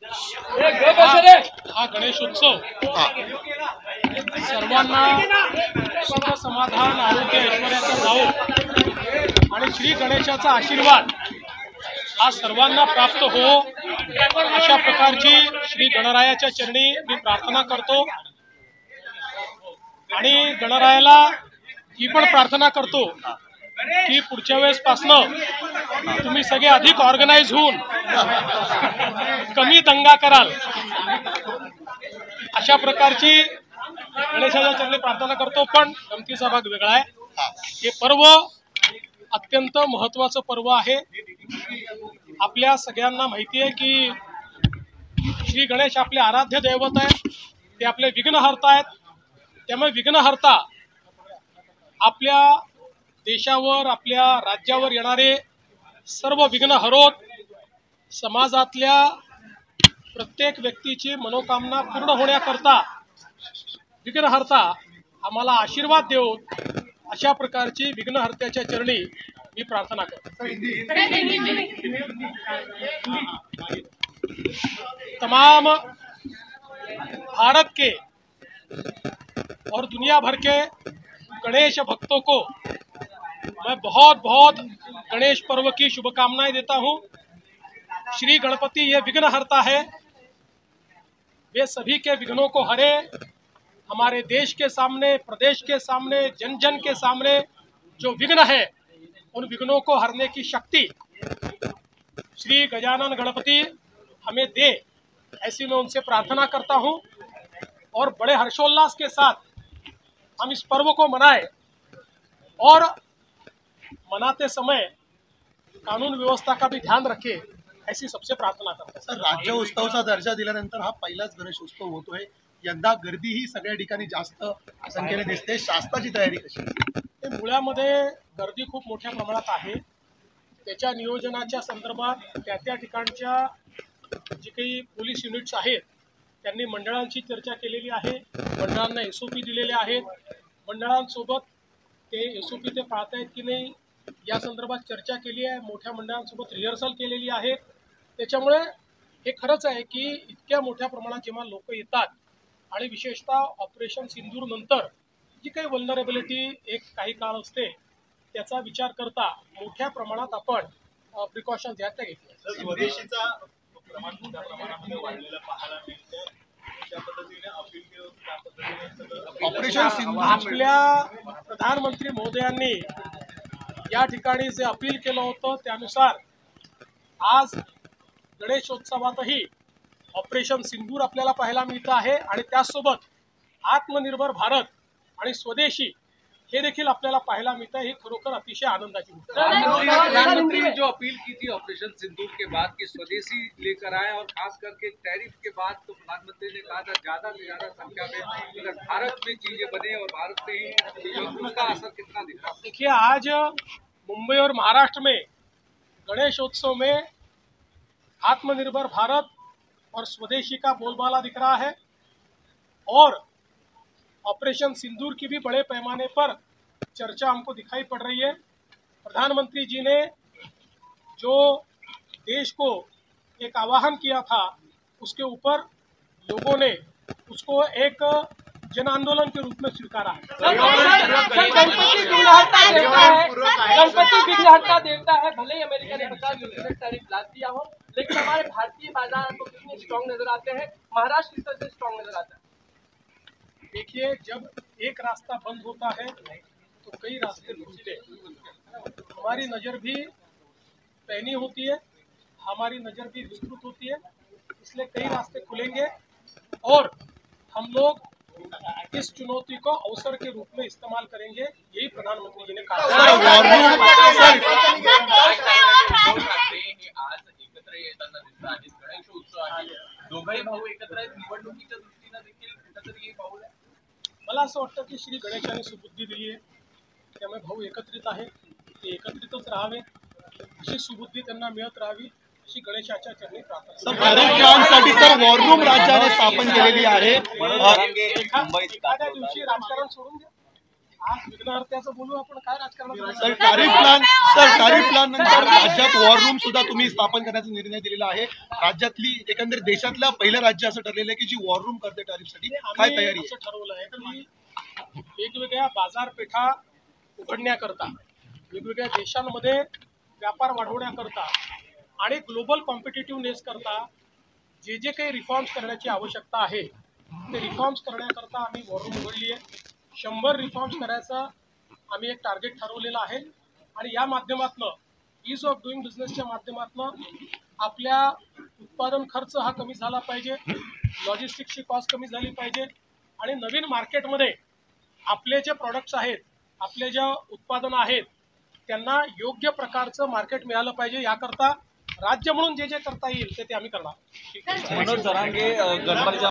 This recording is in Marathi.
हा गणेशोत्सव सर्वांना सुख समाधान आरोग्य ऐश्वर्याचा जावो आणि श्री गणेशाचा आशीर्वाद हा सर्वांना प्राप्त हो अशा प्रकारची श्री गणरायाच्या चरणी मी प्रार्थना करतो आणि गणरायाला ही पण प्रार्थना करतो की पुढच्या वेळेस पासनं तुम्ही सगळे अधिक ऑर्गनाइज होऊन कमी दंगा कराल अशा प्रकारची गणेशाच्या चरणी प्रार्थना करतो। पण गमतीचा भाग वेगळा आहे। हे पर्व अत्यंत महत्त्वाचं पर्व आहे। आपल्या सगळ्यांना माहिती आहे की श्री गणेश आपले आराध्य दैवत आहेत, ते आपले विघ्नहर्ता आहेत। त्यामुळे विघ्नहर्ता आपल्या देशावर आपल्या राज्यावर येणारे सर्व विघ्न हरोत, समाजातल्या प्रत्येक व्यक्तीची मनोकामना पूर्ण होण्याकरता विघ्नहर्ता आम्हाला आशीर्वाद देवोत अशा प्रकारची विघ्नहर्त्याच्या चरणी मी प्रार्थना करतो। तमाम भारत के और दुनिया भर के गणेश भक्तों को मैं बहुत बहुत गणेश पर्व की शुभकामनाएं देता हूं। श्री गणपति ये विघ्नहर्ता है, वे सभी के विघ्नों को हरे। हमारे देश के सामने, प्रदेश के सामने, जन जन के सामने जो विघ्न है उन विघ्नों को हरने की शक्ति श्री गजानन गणपति हमें दे, ऐसी मैं उनसे प्रार्थना करता हूं। और बड़े हर्षोल्लास के साथ हम इस पर्व को मनाएं और मनाते समय कानून व्यवस्था का भी ध्यान रखें, ऐसी सबसे प्रार्थना करते हैं। सर, राज्य उत्सवाचा दर्जा दिल्यानंतर हा पहिलाच गणेश उत्सव होतोय। यंदा गर्दी ही सगळ्या ठिकाणी जास्त संख्येने दिसते, शासनाची तयारी कशी? मुळामध्ये गर्दी खूप मोठ्या प्रमाणात आहे। त्याच्या नियोजनाच्या संदर्भात त्या ठिकाणच्या जी काही पोलीस युनिट्स आहेत त्यांनी मंडळांची चर्चा केलेली आहे, मंडळांना SOP दिलेले आहेत। मंडळांसोबत ते SOP ते पाळतायत की नाही या संदर्भात चर्चा केली आहे, मोठ्या मंडळांसोबत रिहर्सल केलेली आहे। त्याच्यामुळे हे खरंच आहे की इतक्या मोठ्या प्रमाणात जेव्हा लोक येतात आणि विशेषतः ऑपरेशन सिंदूर नंतर जी काही वल्नरेबिलिटी एक काही काळ असते त्याचा विचार करता मोठ्या प्रमाणात आपण प्रिकॉशन्स घ्या घेतले। स्वदेशीचा प्रमाण मोठ्या प्रमाणामध्ये वाढलेलं पाहायला मिळतं, त्या पद्धतीने अपील केलं, त्या पद्धतीने ऑपरेशन सिंदूर आपल्या प्रधानमंत्री महोदयांनी या ठिकाणी जे अपील केलं होतं त्यानुसार आज गणेशोत्सवातही ऑपरेशन सिंदूर आपल्याला पाहायला मिळतं आहे आणि त्यासोबत आत्मनिर्भर भारत आणि स्वदेशी हे देखील आपल्याला पाहायला मिळतं। ही खरोखर अतिशय आनंदाची गोष्ट है। प्रधानमंत्री ने जो अपील की थी ऑपरेशन सिंदूर के बाद कि स्वदेशी लेकर आए और खास करके टैरिफ के बाद, तो प्रधानमंत्री ने कहा था ज्यादा से ज्यादा संख्या में अगर भारत में चीजें बने और भारत से ही उसका असर कितना दिखा। देखिए, आज मुंबई और महाराष्ट्र में गणेशोत्सव में आत्मनिर्भर भारत और स्वदेशी का बोलबाला दिख रहा है और ऑपरेशन सिंदूर की भी बड़े पैमाने पर चर्चा हमको दिखाई पड़ रही है। प्रधानमंत्री जी ने जो देश को एक आह्वान किया था उसके ऊपर लोगों ने उसको एक जन आंदोलन के रूप में स्वीकारा है। गणपति विघ्नहर्ता देवता है, भले ही अमेरिका ने 50% टैरिफ लाद दिया हो, लेकिन हमारे भारतीय बाजार को कितने स्ट्रॉन्ग नजर आते हैं, महाराष्ट्र किस तरह से स्ट्रॉन्ग नजर आता है। देखिए, जब एक रास्ता बंद होता है तो कई रास्ते खुलते हैं। हमारी नज़र भी पैनी होती है, हमारी नज़र भी विस्तृत होती है, इसलिए कई रास्ते खुलेंगे और हम लोग इस चुनौती को अवसर के रूप में इस्तेमाल करेंगे, यही प्रधानमंत्री जी ने कहा। आज एकत्र येताना दिसतं आहे, गणेशोत्सव आहे, दोघंही भाऊ एकत्र आहेत, निवडणुकीच्या दृष्टीने देखील कुठेतरी एक पाऊल आहे। मला असं वाटतं की श्री गणेशाने सुबुद्धी दिली आहे, त्यामुळे भाऊ एकत्रित आहे, ते एकत्रितच राहावे, अशी सुबुद्धी त्यांना मिळत राहावी अशी गणेशाच्या चरणी प्रार्थना। वॉर रूम राज्याने स्थापन केलेली आहे। एखाद्या दिवशी राजकारण सोडून द्या, आज विघ्नहर्त्याचं बोलू आपण काय राजकारण. सर टॅरिफ प्लॅन नंतर राज्यात वॉर रूम सुद्धा तुम्ही स्थापन करण्याचा निर्णय दिलेला आहे. राज्यातली एकंदर देशातलं पहिलं राज्य असं ठरलेलं आहे की जी वॉर रूम करते टॅरिफसाठी. काय तयारी आहे? असं ठरवलं आहे की वेगवेगळ्या बाजारपेठा उघडण्याकरता, वेगवेगळ्या देशांमध्ये व्यापार वाढवण्याकरता आणि ग्लोबल कॉम्पिटिटिव्हनेस करता जे जे काही रिफॉर्म्स करण्याची आवश्यकता आहे ते रिफॉर्म्स करण्याकरता आम्ही वॉर रूम उघडली आहे. 100 रिफॉर्म्स करायचा आम्ही एक टार्गेट ठरवलेलं आहे आणि या माध्यमातून ईज ऑफ डुईंग बिझनेसच्या माध्यमातून आपल्या उत्पादन खर्च हा कमी झाला पाहिजे, लॉजिस्टिक्सची कॉस्ट कमी झाली पाहिजे आणि नवीन मार्केटमध्ये आपले जे प्रॉडक्ट्स आहेत, आपले ज्या उत्पादनं आहेत त्यांना योग्य प्रकारचं मार्केट मिळालं पाहिजे. याकरता राज्य म्हणून जे जे करता येईल ते आम्ही करणार. मनोज जरांगे गणपतीच्या